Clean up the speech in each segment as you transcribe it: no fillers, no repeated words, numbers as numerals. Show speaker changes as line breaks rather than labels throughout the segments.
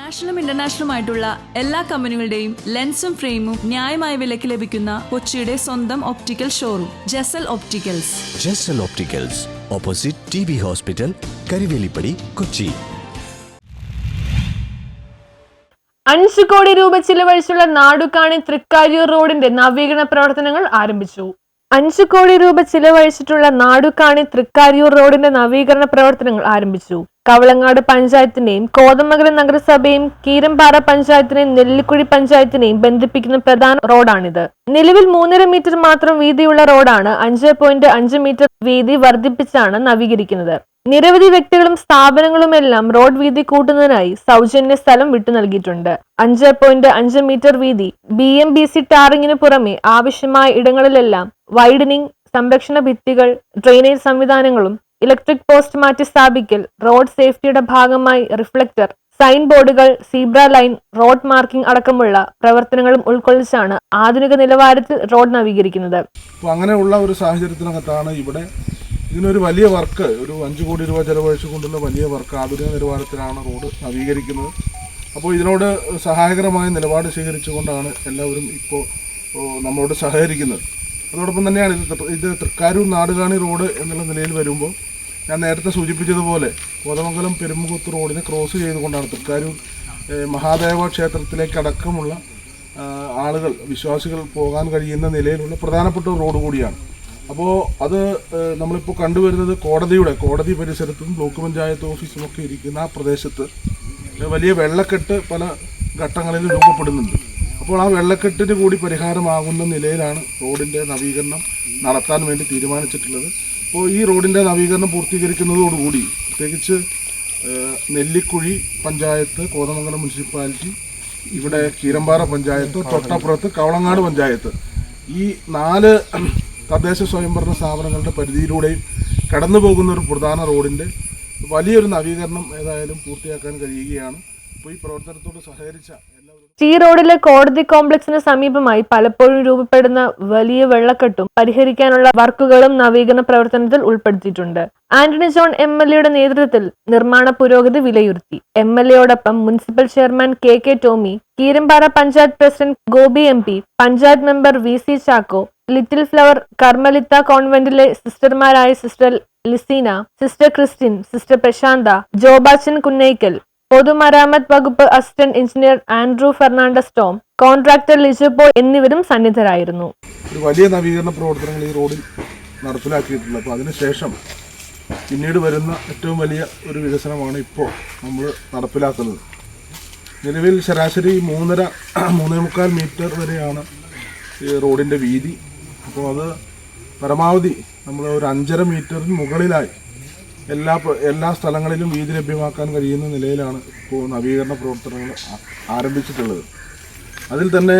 നാഷണലും ഇന്റർനാഷണലുമായിട്ടുള്ള എല്ലാ കമ്പനികളുടെയും ലെൻസും ഫ്രെയിമും ന്യായമായ വിലയ്ക്ക് ലഭിക്കുന്ന കൊച്ചിയുടെ സ്വന്തം optical showroom Jesal opticals.
Jesal opticals, opposite TB hospital, Karivelippady, Kochi.
5 കോടി രൂപ ചിലവഴിച്ചുള്ള നാടുകാണി തൃക്കാര്യൂർ റോഡിന്റെ നവീകരണ പ്രവർത്തനങ്ങൾ ആരംഭിച്ചു. 5 കോടി രൂപ ചിലവഴിച്ചിട്ടുള്ള നാടുകാണി തൃക്കാര്യൂർ റോഡിന്റെ നവീകരണ പ്രവർത്തനങ്ങൾ ആരംഭിച്ചു. കവളങ്ങാട് പഞ്ചായത്തിനെയും കോതമംഗലം നഗരസഭയും കീരമ്പാറ പഞ്ചായത്തിനെയും നെല്ലിക്കുഴി പഞ്ചായത്തിനെയും ബന്ധിപ്പിക്കുന്ന പ്രധാന റോഡാണിത്. നിലവിൽ 3.5 മീറ്റർ മാത്രം വീതിയുള്ള റോഡാണ് 5.5 മീറ്റർ വീതി വർദ്ധിപ്പിച്ചാണ് നവീകരിക്കുന്നത്. നിരവധി വ്യക്തികളും സ്ഥാപനങ്ങളുമെല്ലാം റോഡ് വീതി കൂട്ടുന്നതിനായി സൗജന്യ സ്ഥലം വിട്ടു നൽകിയിട്ടുണ്ട്. 5.5 മീറ്റർ വീതി BMBC ടാറിങ്ങിന് പുറമെ ആവശ്യമായ ഇടങ്ങളിലെല്ലാം വൈഡനിങ്, സംരക്ഷണ ഭിത്തികൾ, ഡ്രെയിനേജ് സംവിധാനങ്ങളും ഇലക്ട്രിക് പോസ്റ്റ് മാറ്റി സ്ഥാപിക്കൽ, റോഡ് സേഫ്റ്റിയുടെ ഭാഗമായി റിഫ്ലക്ടർ, സൈൻ ബോർഡുകൾ, സീബ്ര ലൈൻ, റോഡ് മാർക്കിംഗ് അടക്കമുള്ള പ്രവർത്തനങ്ങളും ഉൾക്കൊള്ളിച്ചാണ് ആധുനിക നിലവാരത്തിൽ റോഡ് നവീകരിക്കുന്നത്.
അങ്ങനെയുള്ള ഒരു സാഹചര്യത്തിനകത്താണ് ഇവിടെ ഇതിനൊരു വലിയ വർക്ക്, ഒരു 5 കോടി രൂപ ചെലവഴിച്ചുകൊണ്ടുള്ള വലിയ വർക്ക് ആധുനിക നിലവാരത്തിലാണ് റോഡ് നവീകരിക്കുന്നത്. അപ്പോൾ ഇതിനോട് സഹായകരമായ നിലപാട് സ്വീകരിച്ചുകൊണ്ടാണ് എല്ലാവരും ഇപ്പോൾ നമ്മളോട് സഹകരിക്കുന്നത്. അതോടൊപ്പം തന്നെയാണ് ഇത് തൃക്കാരൂർ നാടുകാണി റോഡ് എന്നുള്ള നിലയിൽ വരുമ്പോൾ ഞാൻ നേരത്തെ സൂചിപ്പിച്ചതുപോലെ കോതമംഗലം പെരുമുഖത്ത് റോഡിനെ ക്രോസ് ചെയ്തുകൊണ്ടാണ് തൃക്കാരൂർ മഹാദേവ ക്ഷേത്രത്തിലേക്കടക്കമുള്ള ആളുകൾ, വിശ്വാസികൾ പോകാൻ കഴിയുന്ന നിലയിലുള്ള പ്രധാനപ്പെട്ട ഒരു റോഡ് കൂടിയാണ്. അപ്പോൾ അത് നമ്മളിപ്പോൾ കണ്ടുവരുന്നത് കോടതി പരിസരത്തും ബ്ലോക്ക് പഞ്ചായത്ത് ഓഫീസും ഒക്കെ ഇരിക്കുന്ന ആ പ്രദേശത്ത് വലിയ വെള്ളക്കെട്ട് പല ഘട്ടങ്ങളിലും രൂപപ്പെടുന്നുണ്ട്. അപ്പോൾ ആ വെള്ളക്കെട്ടിന് കൂടി പരിഹാരമാകുന്ന നിലയിലാണ് റോഡിൻ്റെ നവീകരണം നടത്താൻ വേണ്ടി തീരുമാനിച്ചിട്ടുള്ളത്. അപ്പോൾ ഈ റോഡിൻ്റെ നവീകരണം പൂർത്തീകരിക്കുന്നതോടുകൂടി പ്രത്യേകിച്ച് നെല്ലിക്കുഴി പഞ്ചായത്ത്, കോതമംഗലം മുനിസിപ്പാലിറ്റി, ഇവിടെ കീരമ്പാറ പഞ്ചായത്ത്, തൊട്ടപ്പുറത്ത് കവളങ്ങാട് പഞ്ചായത്ത്, ഈ 4 തദ്ദേശ സ്വയംഭരണ സ്ഥാപനങ്ങളുടെ പരിധിയിലൂടെയും കടന്നു പോകുന്ന ഒരു പ്രധാന റോഡിൻ്റെ വലിയൊരു നവീകരണം ഏതായാലും പൂർത്തിയാക്കാൻ കഴിയുകയാണ്. അപ്പോൾ ഈ പ്രവർത്തനത്തോട് സഹകരിച്ച എല്ലാവരും
ഈ റോഡിലെ കോടതി കോംപ്ലക്സിന് സമീപമായി പലപ്പോഴും രൂപപ്പെടുന്ന വലിയ വെള്ളക്കെട്ടും പരിഹരിക്കാനുള്ള വർക്കുകളും നവീകരണ പ്രവർത്തനത്തിൽ ഉൾപ്പെടുത്തിയിട്ടുണ്ട്. ആന്റണി ജോൺ MLA നേതൃത്വത്തിൽ നിർമ്മാണ പുരോഗതി വിലയിരുത്തി. MLAയോടൊപ്പം municipal chairman KK Tomy, Keerampara panchayat president Gopi MP, panchayat member VC Chacko, little flower Carmelite കോൺവെന്റിലെ സിസ്റ്റർമാരായ sister Liseena, sister Christine, sister Prasantha, Jobachan Kunnaikkal, പൊതുമരാമത്ത് വകുപ്പ് assistant engineer Andrew Fernandez Tom, contractor Lijupo എന്നിവരും സന്നിധരായിരുന്നു.
ഒരു വലിയ നവീകരണ പ്രവർത്തനങ്ങൾ ഈ റോഡിൽ നടപ്പിലാക്കിയിട്ടുള്ളത്. അപ്പോൾ അതിനുശേഷം പിന്നീട് വരുന്ന ഏറ്റവും വലിയ ഒരു വികസനമാണ് ഇപ്പോൾ നമ്മൾ നടപ്പിലാക്കുന്നത്. നിലവിൽ ശരാശരി 3.5 മീറ്റർ വരെയാണ് ഈ റോഡിൻ്റെ വീതി. അപ്പോൾ അത് പരമാവധി നമ്മൾ ഒരു 5.5 മീറ്ററിന് മുകളിലായി എല്ലാ സ്ഥലങ്ങളിലും വീതി ലഭ്യമാക്കാൻ കഴിയുന്ന നിലയിലാണ് ഇപ്പോൾ നവീകരണ പ്രവർത്തനങ്ങൾ ആരംഭിച്ചിട്ടുള്ളത്. അതിൽ തന്നെ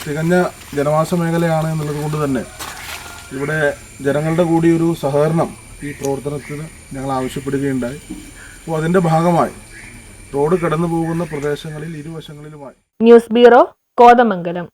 തികഞ്ഞ ജനവാസ മേഖലയാണ് എന്നുള്ളത് കൊണ്ട് തന്നെ ഇവിടെ ജനങ്ങളുടെ കൂടി ഒരു സഹകരണം ഈ പ്രവർത്തനത്തിന് ഞങ്ങൾ ആവശ്യപ്പെടുകയുണ്ടായി. അപ്പോൾ അതിൻ്റെ ഭാഗമായി റോഡ് കടന്നു പോകുന്ന പ്രദേശങ്ങളിൽ ഇരുവശങ്ങളിലുമായി
ന്യൂസ് ബ്യൂറോ, കോതമംഗലം.